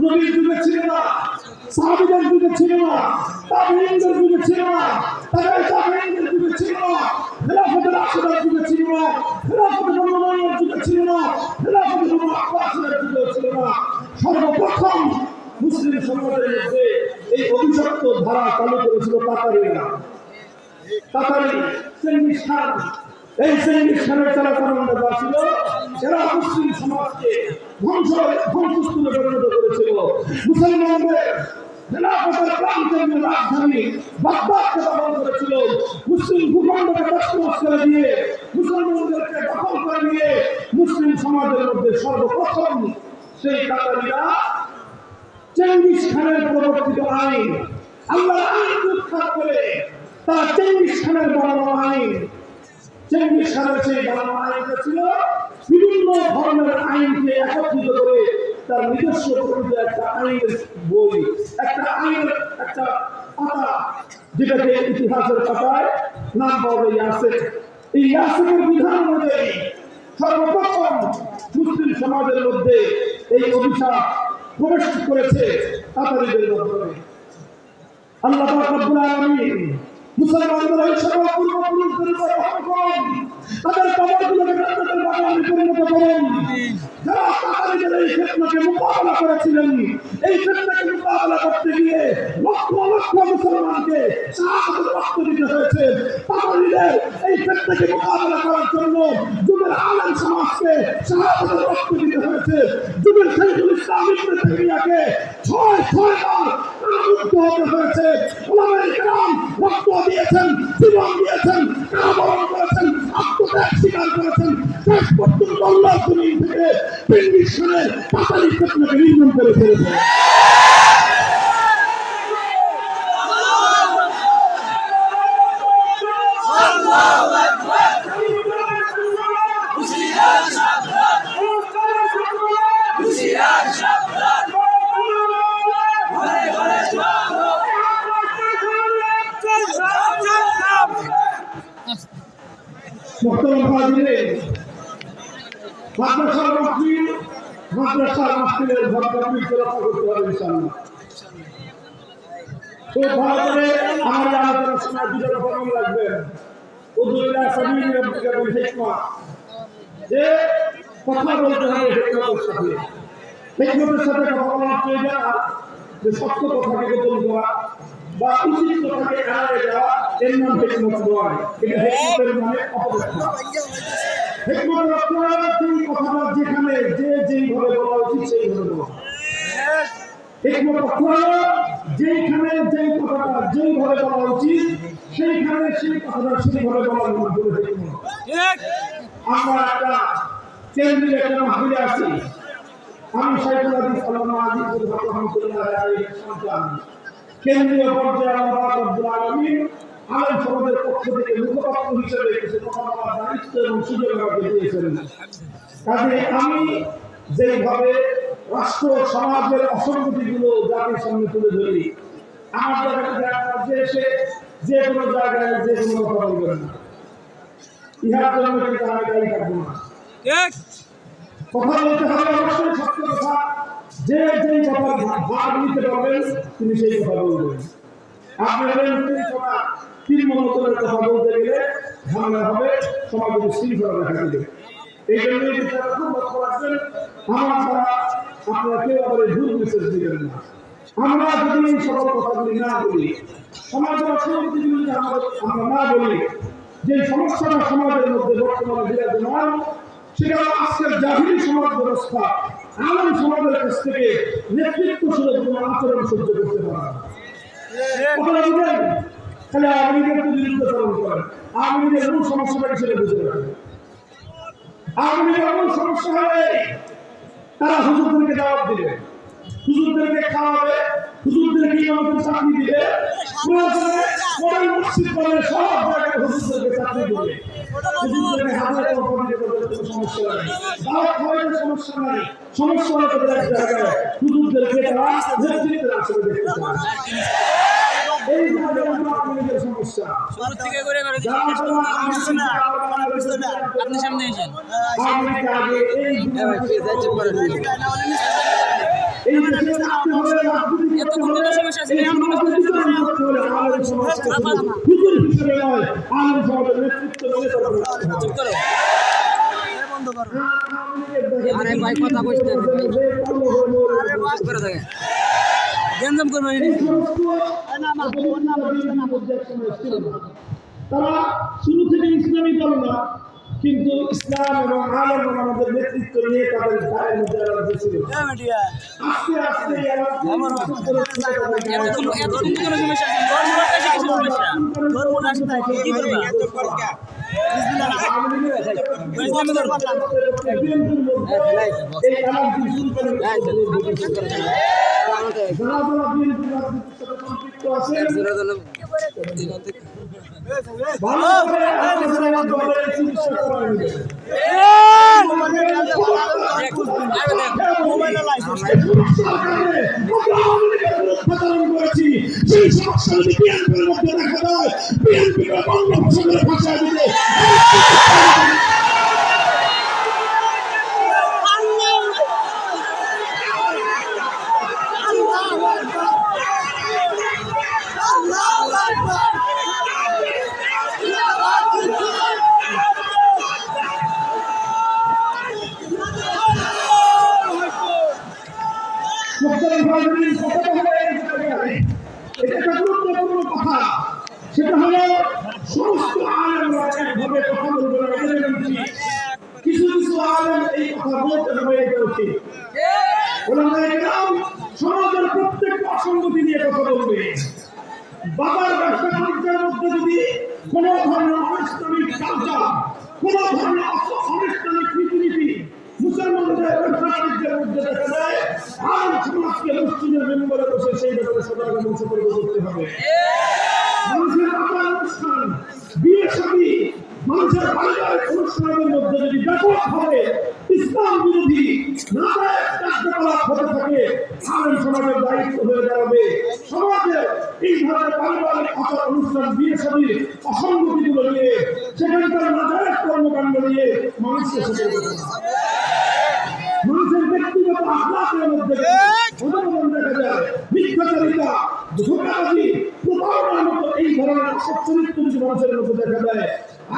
নবীর যুগে ছিল না, সাহাবীদের যুগে ছিল না, তাবেঈনদের যুগে ছিল না, তাবেঈনদের যুগে ছিল না, খেলাফতের রাশিদের যুগে ছিল না, খেলাফতের উমাইয়ার যুগে ছিল না, খেলাফতের আব্বাসীদের যুগে ছিল না। সর্বপ্রথম মুসলিম সমাজের মধ্যে এই অভিশপ্ত ধারা চালু করেছিল তাতারীরা। তাতারী চেঙ্গিস খান, এই চেঙ্গিস খানের চালাচালনা যা ছিল এরা মুসলিম সমাজকে ধ্বংসস্তূপে পরিণত করেছিল। মুসলমানদের খেলাফতের প্রাণকেন্দ্র রাজধানী বাগদাদকে দখল করেছিল। মুসলিম ভূখণ্ডকে তছনছ করে দিয়ে মুসলমানদেরকে দখল করে নিয়ে মুসলিম সমাজের মধ্যে সর্বপ্রথম সেই তাতারীরা চেঙ্গিস খানের প্রবর্তিত আইন, আল্লাহর আইন উৎখাত করে তারা চেঙ্গিস খানের বানানো আইন, চেঙ্গিস খানের সেই বানানো আইনটা ছিল বিভিন্ন ধরনের আইনকে একত্রিত করে তার নিজস্ব একটা আইনের বই, একটা আইনের একটা পাতা, যেটাকে ইতিহাসের পাতায় নাম পাওয়া যায় ইয়াসিন। এই ইয়াসিনের বিধান অনুযায়ী সর্বপ্রথম মুসলিম সমাজের মধ্যে এই অভিশাপ প্রবেশ করেছে তাতারীদের মাধ্যমে। আল্লাহ পাক রব্বুল আলামিন মুসলমানদের এই সকল পূর্বপুরুষদের উপর রহম করুন, তাদের কবরগুলোকে জান্নাতের বাগানে পরিণত করুন। যারা তাতারীদের এই ফিতনাকে মোকাবেলা করেছিলেন, এই ফিতনাকে মোকাবেলা করতে গিয়ে লক্ষ লক্ষ মুসলমানকে শাহাদাতের রক্ত দিতে হয়েছে। তাতারীদের এই ফিতনাকে মোকাবেলা করার জন্য যুগের আলেম সমাজকে শাহাদাতের রক্ত দিতে হয়েছে। যুগের শাইখুল ইসলাম ইবনে তাইমিয়াকে ছয় বার মুক্ত হতে হয়েছে। ওলামায়ে কেরাম রক্ত দিয়েছেন, জীবন দিয়েছেন, কারাবরণ করেছেন, আত্মত্যাগ স্বীকার করেছেন। শেষ পর্যন্ত আল্লাহর জমিন থেকে চেঙ্গিস খানের তাতারী ফিতনাকে নির্মূল করে ফেলেছে। মাদ্রাসার মাস্টারের ভদ্রতাকে রক্ষা করতে হবে ইনশাআল্লাহ। তো ভালো করে আমার আলোচনা শোনার ভিতরে ফরম রাখবেন। উদুল্লাহ সাবিল রব্বিকা বিল হিকমা, যে কথা বলতে হবে হিকমতের সাথে। হিকমতের সাথে কথা বলা হচ্ছে এটা যে সত্য কথাকে গোপন করা বা উচিত কথাকে এড়িয়ে যাওয়া, এর নাম হিকমত নয়। এটা হিকমতের মানে অপব্যাখ্যা। হিকমত রক্ষা সেই কথাটা যেখানে যে যেইভাবে বলা উচিত সেইভাবে বলা। হিকমত রক্ষা যেখানে যেই কথাটা যেইভাবে বলা উচিত সেইখানে সেই কথাটা সেইভাবে বলার মধ্যে হিকমত। আমরা একটা কেন্দ্রীয় একটা মাহফিলে আছি। আমি শাইখুল হাদিস আল্লামা আজিজুল হক রহমাতুল্লাহ আলাইহি সন্তান। কেন্দ্রীয় পর্যায়ে আল্লাহ রাব্বুল আলামিন আলেম সমাজের পক্ষ থেকে মুখপাত্র হিসেবে কিছু কথা বলার দায়িত্ব এবং সুযোগ আমাকে দিয়েছেন। কাজে আমি যেভাবে রাষ্ট্র সমাজের অসঙ্গতিগুলো জাতির সামনে তুলে ধরি, আমার জায়গাতে এসে যে কোনো জায়গায় যে কোনো কথা বলবেন না, ইহার জন্য কিন্তু আমি দায়ী থাকবো না। কথা বলতে হবে অবশ্যই সত্য কথা। যে যেই কথার ভাগ নিতে পারবেন তিনি সেই কথা বলবেন। আপনি হলেন তিন মনোতলের কথা বলতে গেলে ঝামেলা হবে, সমাজের শৃঙ্খলা দেখা দিবে। এই জন্যই বিচারা খুব লক্ষ্য রাখবেন, আমার দ্বারা আপনারা কেউ আবার ভুল মেসেজ দিবেন না। আমরা যদি এই সকল কথাগুলি না বলি, সমাজের অসঙ্গতিগুলি আমরা না বলি, যে সমস্যাটা সমাজের মধ্যে বর্তমানে বিরাজমান, সেটা আজকের জাহিরি সমাজ ব্যবস্থা আলেম সমাজের কাছ থেকে নেতৃত্ব সুলভ কোনো আচরণ সহ্য করতে পারে না। আপনারা বুঝেন, তাহলে আওয়ামী লীগের বিরুদ্ধাচরণ করেন। আওয়ামী লীগের মূল সমস্যাটা হিসেবে বুঝতে পারেন। আওয়ামী লীগের মূল সমস্যা হলে তারা হুজুরদেরকে দাওয়াত দিবে, হুজুরদেরকে খাওয়াবে, হুজুরদেরকে ইমামতের চাকরি দিবে, প্রয়োজনে মডেল মসজিদ করে সব জায়গায় হুজুরদেরকে চাকরি দিবে। হুজুরদেরকে হাজার কোম্পানিতে কোনো সমস্যা নেই, দাওয়াত খাওয়াইতে সমস্যা নেই। সমস্যা হলে তাদের এক জায়গায় হুজুরদেরকে তারা নেতৃত্বের আসলে দেখতে চায়। এই জায়গায় সমস্যা আপনি সামনে এসেছেন এই আলেম সমাজকে হুজুর হিসেবে নয়, আলেম সমাজের নেতৃত্ব মেনে চুপ করো। আরে ভাই কথা কইতে ভাই চুপ করে থাকে। গেঞ্জাম করবে না। তারা শুরু থেকে ইসলামী দল না, কিন্তু ইসলাম এবং আলেম আমাদের নেতৃত্ব নিয়ে তাদের গায়ের মধ্যে এলার্জি ছিল। আস্তে আস্তে এতদিন কোনো সমস্যা আছে? ধর্মরা কাছে কিছু সমস্যা। ধর্মরা আসলে কি করবা? ইসলামী ধর্ম। এই এলার্জি শুরু করে যারা যারা বিএনপি রাজনীতির সাথে সম্পৃক্ত আছেন, ভালো করে আপনারা দলের চিকিৎসা করাবেন। করেছি সেই সমস্যা যদি বিএনপির মধ্যে দেখা যায়, বিএনপিকে বঙ্গ ভাষা ভাষায় দিতে সেটা হলো সমস্ত আলেমরা একভাবে কথা বলবে না। কিছু কিছু আলেম এই কথা বলতে হবে, এটা উচিত। সমাজের প্রত্যেকটা অসঙ্গতি নিয়ে কথা বলবে। বাবার ব্যবসা বাণিজ্যের মধ্যে যদি কোনো ধরনের অনিষ্টমিক কালচার, কোনো ধরনের অনিষ্টমিক রীতিনীতি মুসলমানদের ব্যবসা বাণিজ্যের মধ্যে দেখা যায়, আর সমাজকে মসজিদের মেম্বারে বসে সেই ব্যাপারে সতর্ক সতর্ক করতে হবে। মানুষের বাবার অনুষ্ঠান, বিয়ে শাদী, মানুষের পারিবারিক অনুষ্ঠানের মধ্যে যদি ব্যাপকভাবে ইসলাম বিরোধী নাজায়েজ কার্যকলাপ হতে থাকে, আলেম সমাজের দায়িত্ব হয়ে দাঁড়াবে সমাজে এই ধরনের পারিবারিক আচার অনুষ্ঠান, বিয়ে শাদী, অসঙ্গতিগুলো নিয়ে, সেখানকার নাজায়েজ কর্মকাণ্ড নিয়ে মানুষকে সতর্ক করা। মানুষের ব্যক্তিগত আখলাকের মধ্যে উদাহরণ দেখা যায়, মিথ্যাচারিতা, ধোঁকাবাজি, প্রতারণার মতো এই ধরনের অসৎ চরিত্র যদি মানুষের মধ্যে দেখা যায়,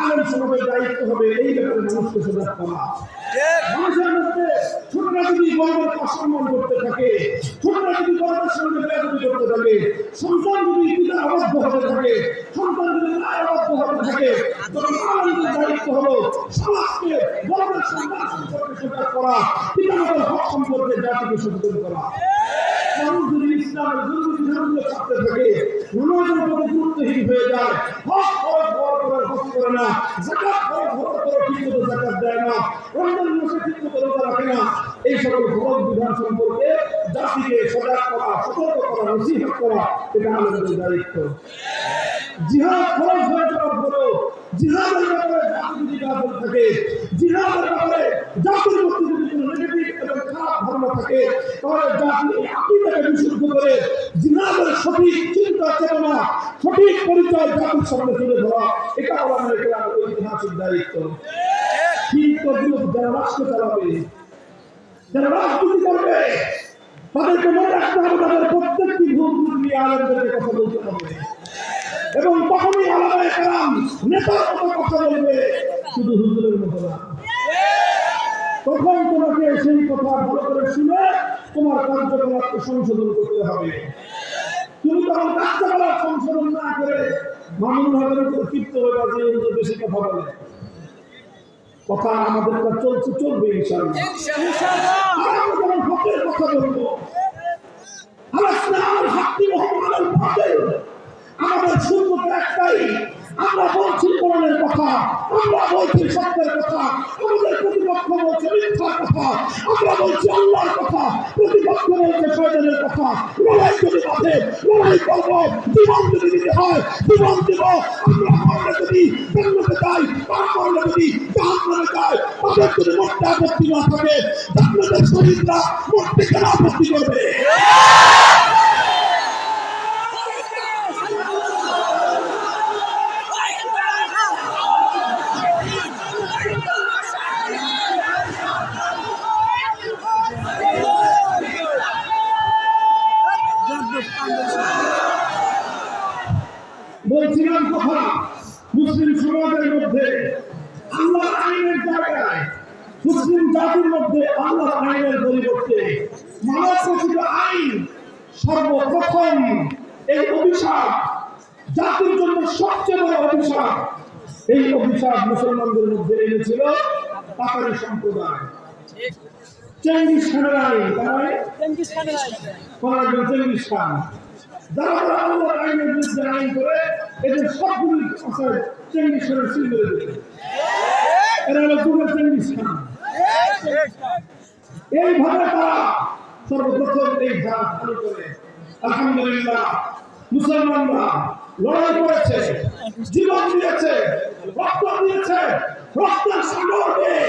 আলেম সমাজের দায়িত্ব হবে এই ব্যাপারে মানুষকে সজাগ করা। মানুষের মধ্যে ছোটরা যদি বড়দের অসম্মান করতে থাকে, ছোটরা যদি বড়দের সঙ্গে বেয়াদবি করতে থাকে, সন্তান যদি পিতার অবাধ্য হতে থাকে, সন্তান যদি মায়ের অবাধ্য হতে থাকে, তখন আলেমদের দায়িত্ব হলো সমাজকে বড়দের সন্তান সম্পর্কে সজাগ করা, পিতামাতার হক সম্পর্কে জাতিকে সচেতন করা। মানুষ যদি ইসলামের জরুরি বিধানগুলো ছাড়তে থাকে, নামাজের প্রতি গুরুত্বহীন হয়ে যায়, হক খরচ বড় করে হক করে না, যাকাত খরচ বড় করে ঠিকমতো যাকাত দেয় না, রমজান মাসে ঠিকমতো রোজা রাখে না, এই সকল ফরজ বিধান সম্পর্কে জাতিকে সজাগ করা, সতর্ক করা, নসিহত করা, এটা আমাদের দায়িত্ব। জিহাদ খরচ হয়ে যাওয়ার পরেও জিহাদের ব্যাপারে জাতি যদি গাফিল থাকে, জিহাদের ব্যাপারে জাতির মধ্যে যদি কোনো নেগেটিভ এবং খারাপ ধারণা থাকে, তাহলে জাতি এই আকীদাকে বিশুদ্ধ করে জিহাদের সঠিক চিন্তা চেতনা, সঠিক পরিচয় জাতির সামনে তুলে ধরা, এটা আমাদের ঐতিহাসিক দায়িত্ব। ঠিক তদ্রুপ যারা রাষ্ট্র চালাবে, যারা রাজনীতি করবে, তাদেরকে মনে রাখতে হবে তাদের প্রত্যেকটি ভুল নিয়ে আলেমদেরকে কথা বলতে হবে, এবং তখনই আলাদায় কালাম নেতার মতো কথা বলবে, শুধু হুজুরের মতো না। তখন তোমাকে সেই কথা ভালো করে শুনে তোমার কার্যকলাপকে সংশোধন করতে হবে। তুমি তখন কার্যকলাপ সংশোধন না করে মামুন ভাবের উপর ক্ষিপ্ত হয়ে বাজে বেশি কথা বলে, কথা আমাদের চলছে, চলবে ইনশাআল্লাহ। আমরা যখন হকের কথা বলবো, আমাদের শূন্যতা একটাই, আমরা বলছি কোরআনের কথা, আমরা বলছি সত্যের কথা, আমাদের প্রতিপক্ষ বলছে মিথ্যার কথা, আমরা বলছি আল্লাহর কথা, প্রতিপক্ষ বলছে শয়তানের কথা। লড়াই যদি বাঁধে লড়াই করব, জীবন যদি দিতে হয় জীবন দেব। আমরা মরলে যদি জান্নাতে যাই, তার মরলে যদি জাহান্নামে যাই, তাদের যদি মরতে আপত্তি না থাকে, জান্নাতের শহীদরা মরতে কেন আপত্তি করবে? জাতির মধ্যে আল্লাহ আইনের পরিবর্তে মানব রচিত আইন সর্বপ্রথম এই অভিশাপ, জাতির জন্য সবচেয়ে বড় অভিশাপ, এই অভিশাপ মুসলমানদের মধ্যে এনেছিল তাতারি সম্প্রদায়। চেঙ্গিস খানের আইন, চেঙ্গিস খান, যারা আল্লাহ আইনের বিরুদ্ধে আইন করে এদের সবগুলি চেঙ্গিস খানের সিল করে দিল। এরা হলো যুগের চেঙ্গিস খান। এইভাবে তারা সর্বপ্রথম এই জাত চালু করে। আলহামদুলিল্লাহ মুসলমানরা লড়াই করেছে, জীবন দিয়েছে, রক্ত দিয়েছে, রক্তের সাগর দিয়ে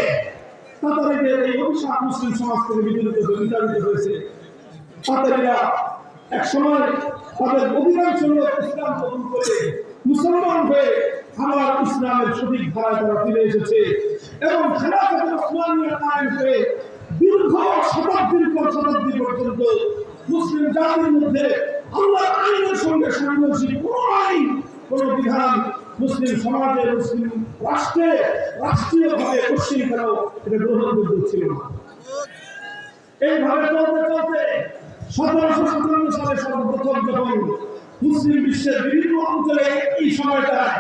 তাতারিদের এই অভিশাপ মুসলিম সমাজ থেকে বিতাড়িত হয়েছে। তাতারিরা এক সময় তাদের অধিকাংশ লোক ইসলাম কবুল করে মুসলমান হয়ে আবার ইসলামের সঠিক ধারায় তারা ফিরে এসেছে এবং খেলাফত ওসমানিয়া কায়েম হয়ে দীর্ঘ শতাব্দীর পর শতাব্দী পর্যন্ত মুসলিম জাতির মধ্যে আল্লাহর আইনের সঙ্গে সাংঘর্ষিক কোনো আইন, কোনো বিধান মুসলিম সমাজে, মুসলিম রাষ্ট্রে রাষ্ট্রীয়ভাবে পশ্চিমকালেও এটা গ্রহণযোগ্য ছিল না। এইভাবে চলতে চলতে 1757 সালে সর্বপ্রথম যখন মুসলিম বিশ্বের বিভিন্ন অঞ্চলে এই সময়টায়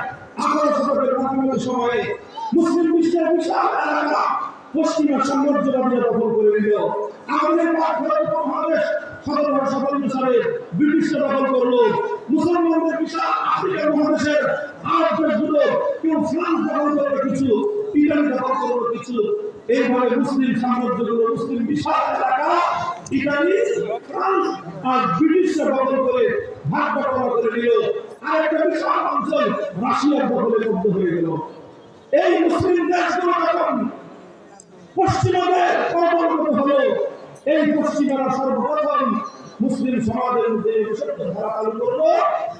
18 শতকের মাঝামাঝি সময়ে মুসলিম বিশ্বের বিশাল এলাকা পশ্চিমা সাম্রাজ্যবাদীরা দখল করে নিল। আমাদের মহাদেশ 1757 সালে ব্রিটিশরা দখল করলো। মুসলমানদের বিশাল আফ্রিকা মহাদেশের আরব দেশগুলো, কেউ ফ্রান্স দখল করলো কিছু, ইরান দখল করলো কিছু। এইভাবে মুসলিম সাম্রাজ্যগুলো, মুসলিম বিশাল এলাকা ইতালি, ফ্রান্স আর ব্রিটিশরা দখল করে ভাগ বটোয়ারা করে নিল। আরেকটা বিশাল অঞ্চল রাশিয়ার দখলে বদ্ধ হয়ে গেল। এই মুসলিম দেশগুলো যখন পশ্চিমাদের পরিবর্তন হলো, এই পশ্চিমারা সর্বপ্রথম মুসলিম সমাজের মধ্যে সত্য ধারা চালু করলো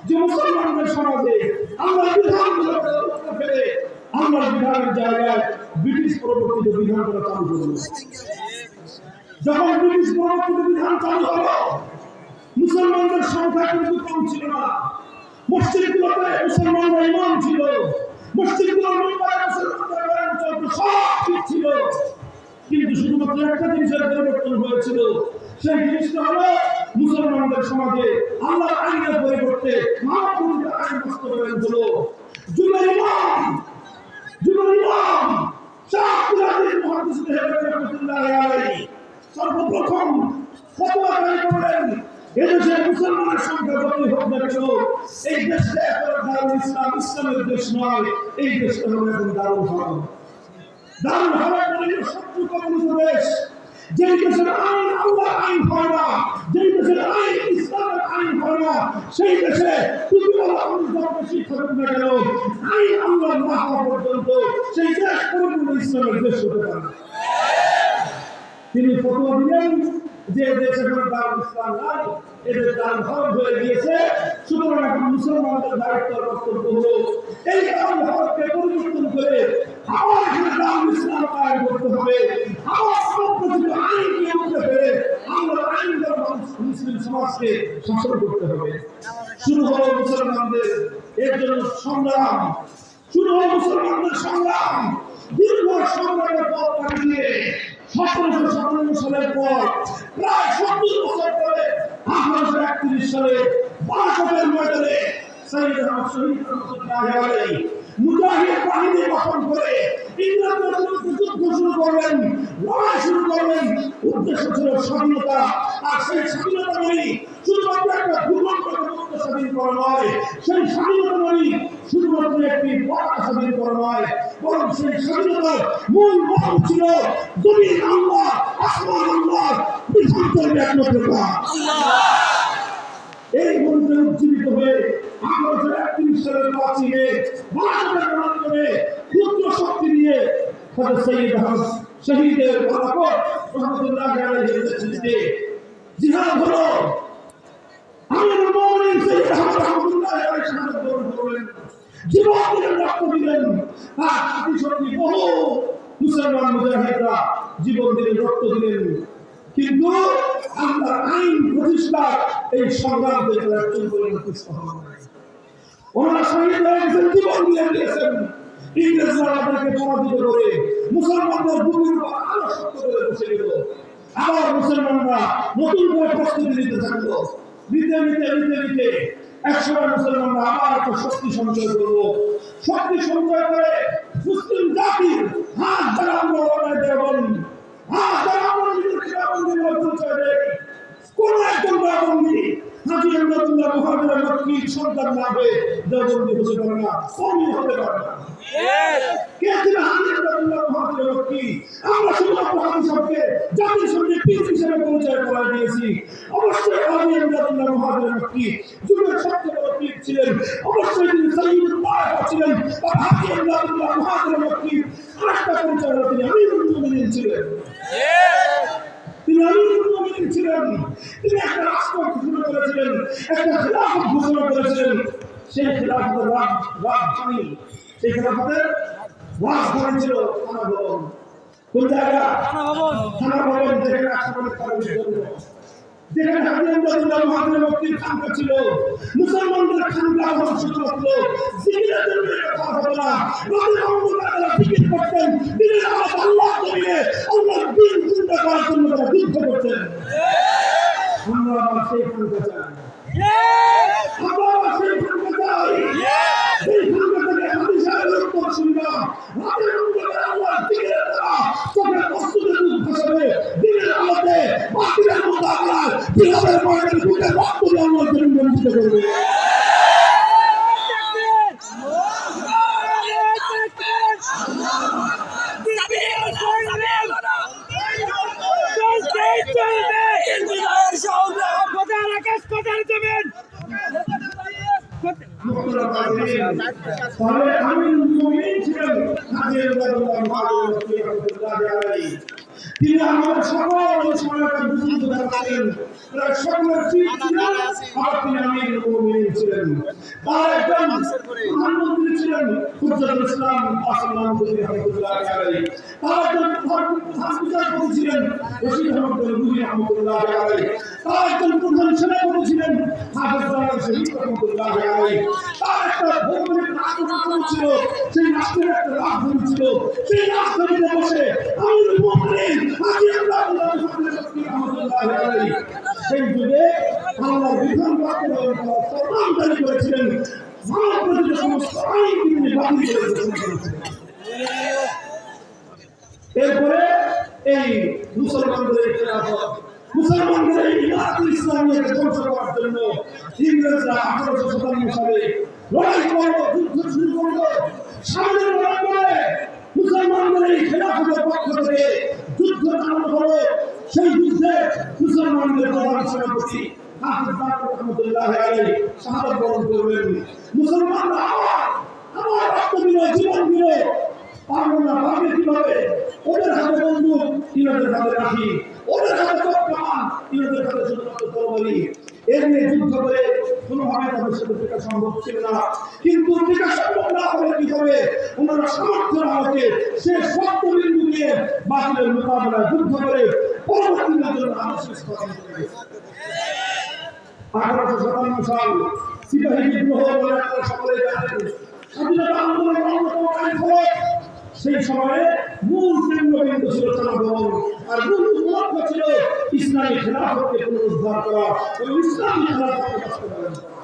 যে মুসলমানদের সমাজে আল্লাহর বিধানগুলোকে রক্ষা করে আল্লাহর বিধানের জায়গায় ব্রিটিশ পরবর্তীত বিধান করা চালু করলো। যখন ব্রিটিশ পরবর্তীত বিধান চালু হলো, মুসলমানদের সংখ্যা কিন্তু কম ছিল না। মসজিদগুলোতে মুসলমানরা ইমাম ছিল, মসজিদগুলোর মেম্বারে মুসলমানদের সব ঠিক ছিল, কিন্তু শুধুমাত্র একটা জিনিসের পরিবর্তন হয়েছিল। সেই জিনিসটা হলো মুসলমানদের সমাজে আল্লাহর আইনের পরিবর্তে মানবরচিত আইন বাস্তবায়ন হলো। যুগের ইমাম শাহ আব্দুল আজিজ মুহাদ্দিস রাহমাতুল্লাহ আলাইহি সর্বপ্রথম ফতোয়া জারি করলেন, এদেশের মুসলমানের সংখ্যা যতই হোক না কেন, এই দেশটা এখন দারুল ইসলাম, ইসলামের দেশ নয়, এই দেশটা হলো এখন দারুল হারাম। দারুল হারাম মানে শত্রু কমিউনিস্ট দেশ, যেই দেশের আইন আল্লাহর আইন হয় না, যেই দেশের আইন ইসলামের আইন হয় না, সেই দেশে পৃথিবীর মানুষ যত শিক্ষা হোক না কেন, আইন আল্লাহ না হওয়া পর্যন্ত সেই দেশ পরিপূর্ণ ইসলামের দেশ হতে পারে না। তিনি ফতোয়া দিলেন যে দেশে কোনো দারুল ইসলাম নাই, এদের দারুল হারাম হয়ে গিয়েছে, সুতরাং এখন মুসলমানদের দায়িত্ব কর্তব্য হলো এই দারুল হারামকে পরিবর্তন করে আবার এখানে দারুল ইসলাম কায়েম করতে হবে, আবার সর্বপ্রথম আইনকে আনতে হবে, আমরা আইন দ্বারা মুসলিম সমাজকে শাসন করতে হবে। শুরু হলো মুসলমানদের এর জন্য সংগ্রাম, শুরু হলো মুসলমানদের সংগ্রাম। দীর্ঘ সংগ্রামের পথ কাটিয়ে 1757 সালের পর প্রায় 70 বছর পরে 1831 সালে বারাসতের ময়দানে শহীদ রহমতুল্লাহ আলাইহি মুজাহিদ বাহিনী গঠন করে ইংরেজদের বিরুদ্ধে যুদ্ধ শুরু করলেন, লড়াই শুরু করলেন। উদ্দেশ্য ছিল স্বাধীনতা, আর সেই স্বাধীনতা মানে শুধুমাত্র একটা ভূখণ্ডকে মুক্ত স্বাধীন করা নয়, সেই স্বাধীনতা মানে শুধুমাত্র একটি পতাকা স্বাধীন করা নয়, বরং সেই স্বাধীনতার মূল মন্ত্র ছিল জমিন আল্লাহ, আসমান আল্লাহ, বিধান করবে একমাত্র আল্লাহ। এই মন্ত্রে উজ্জীবিত হয়ে 1831 সালের 5 মে বারাসতের মাধ্যমে ক্ষুদ্র শক্তি নিয়ে শহীদের বারাকত রহমতুল্লাহ আলাইহির নেতৃত্বে জিহাদ হলো। আমিরুল মুমিনিন সৈয়দ রহমতুল্লাহ আলাইহি শাহাদাত বরণ করলেন, জীবন দিলেন, রক্ত দিলেন। আর সাথী বহু মুসলমান মুজাহিদরা জীবন দিলেন, রক্ত দিলেন, কিন্তু আল্লাহর আইন প্রতিষ্ঠার এই সংগ্রাম থেকে একজন করে প্রতিষ্ঠা হল। ওনারা শহীদ হয়ে গেছেন, জীবন দিয়ে দিয়েছেন, ইংরেজরা আমাদেরকে পরাজিত করে মুসলমানদের বুকের উপর আরো শক্ত করে বসে গেল। আবার মুসলমানরা নতুন করে প্রস্তুতি নিতে থাকলো। নিতে একসময় মুসলমানরা আবার একটা শক্তি সঞ্চয় করবো। শক্তি সঞ্চয় করে মুসলিম জাতির হাত দ্বারা আমরা লড়াই দেবেন, হাত দ্বারা আমরা নিজের খেলাবন্দির পরিচয় দেয়। কোন একজন দেওবন্দি হাজী আমদাদুল্লাহ মুহাজির মক্কির সন্তান না হয়ে দেওবন্দি হতে পারে না, কমই হতে পারে না। কে ছিল হাজী আমদাদুল্লাহ মুহাজির মক্কি? আমরা শুধুমাত্র হাজী সাহেবকে জাতির সামনে পীর হিসেবে পরিচয় করা দিয়েছি। অবশ্যই হাজী আমদাদুল্লাহ মুহাজির মক্কি যুগের সবচেয়ে বড় পীর ছিলেন। অবশ্যই তিনি সাইয়্যিদুত তায়েফা ছিলেন। আর হাজী আমদাদুল্লাহ মুহাজির মক্কি আরেকটা পরিচয় হলো তিনি আমিরুল মুমিনিন ছিলেন। তিনি আমিরুল মুমিনিন ছিলেন। তিনি একটা রাষ্ট্র ঘোষণা করেছিলেন, একটা খেলাফত ঘোষণা করেছিলেন। সেই খেলাফতের রাজধানী, সেই খেলাফতের রাজধানী ছিল থানা ভবন। কোন জায়গা? থানা ভবন। যেখানে আসামের কারণে যেখানে হাজী আমদাদুল্লাহ মুহাজির মক্কির খানকা ছিল। মুসলমানদের খানকা হল শুধুমাত্র জিকিরের জন্য কথা হবে না। রাতের অন্ধকারে তারা জিকির করতেন, দিনের আলো আল্লাহ জমিনে আল্লাহর দ্বীন জিন্দা করার জন্য তারা যুদ্ধ করতেন। আমরা আবার সেই খানকা চাই। আমরা আবার সেই খানকা চাই। সেই খানকা থেকে হাজী সাহেবের উত্তর শুনবা। রাতের অন্ধকারে আল্লাহর জিকিরের দ্বারা চোখের বস্তুতে দুধ ভাসাবে, দিনের আলোতে বাতিলের মোকাবিলায় জিহাদের ময়দানে বুকের রক্ত দিয়ে আল্লাহর জন্য বঞ্চিত করবে। তাহলে আমিরুল মুমিনিন ছিলেন হাজী আমদাদুল্লাহ মুহাজির মক্কি রাহমাতুল্লাহি আলাইহি। তিনি আমাদের সকল সময়কার বুঝিয়ে দিয়েছেন। তারা সকলের চিফ ছিলেন, আর তিনি আমিরুল মুমিনিন ছিলেন। তার একজন প্রধানমন্ত্রী ছিলেন হুজ্জাতুল ইসলাম কাসিম নানুতুবি রাহমাতুল্লাহি আলাইহি। তার একজন প্রধান বিচারপতি ছিলেন রশিদ আহমদ গনগুহি রাহমাতুল্লাহি আলাইহি। তার একজন প্রধান সেনাপতি ছিলেন হাফেজ জালাল শহীদ রাহমাতুল্লাহি আলাইহি। তার একটা ভৌগোলিক রাষ্ট্র ছিল, সেই রাষ্ট্রের একটা রাজধানী ছিল। সেই রাজধানীতে বসে আমিরুল মুমিনিন হাজী আমদাদুল্লাহ মুহাজির মক্কি রাহমাতুল্লাহি আলাইহি সেই যুগে আল্লাহর বিধান বাস্তবায়ন করার ফরমান জারি করেছিলেন। মানব প্রতিটি সমস্ত আইন তিনি বাতিল করে ঘোষণা করেছিলেন। এরপরে এই মুসলমানদের এই খেলাফত, মুসলমানদের এই ইমারতুল ইসলামিয়াকে ধ্বংস করার জন্য ইংরেজরা 1857 সালে লড়াই করলো, যুদ্ধ শুরু করলো। সামনে লড়াই করে মুসলমানদের এই খেলাফতের পক্ষ থেকে যুদ্ধ চালানো হলো। সেই যুদ্ধে মুসলমানদের প্রধান সেনাপতি হাফেজ জালাল রাহমাতুল্লাহি আলাইহি শাহাদাত বরণ করলেন। মুসলমানরা আবার রক্ত দিল, জীবন দিল। পারবো না, পারবে কিভাবে? ওদের হাতে বন্দুক, ইনাদের হাতে লাঠি। ওদের হাতে কামান, ইনাদের হাতে শুধুমাত্র তরবারি। এর নিয়ে যুদ্ধ করে কোনোভাবে তাদের সাথে টিকা সম্ভব ছিল না। কিন্তু টিকা সম্ভব না হলে কি হবে? ওনারা সামর্থ্যের আলোকে সে শক্ত বিন্দু দিয়ে বাতিলের মোকাবেলায় যুদ্ধ করে পরবর্তী জন্য আদর্শ স্থাপন করে। 1857 সাল সিপাহী বিদ্রোহ বলে আপনারা সকলেই জানেন। স্বাধীনতা আন্দোলনের অন্যতম ফলক। সেই সময়ে মূল কেন্দ্রবিন্দু ছিল থানা ভবন, আর মূল লক্ষ্য ছিল ইসলামী খেলাফতকে পুনরুদ্ধার করা এবং ইসলামী খেলাফতকে বাস্তবায়ন করা।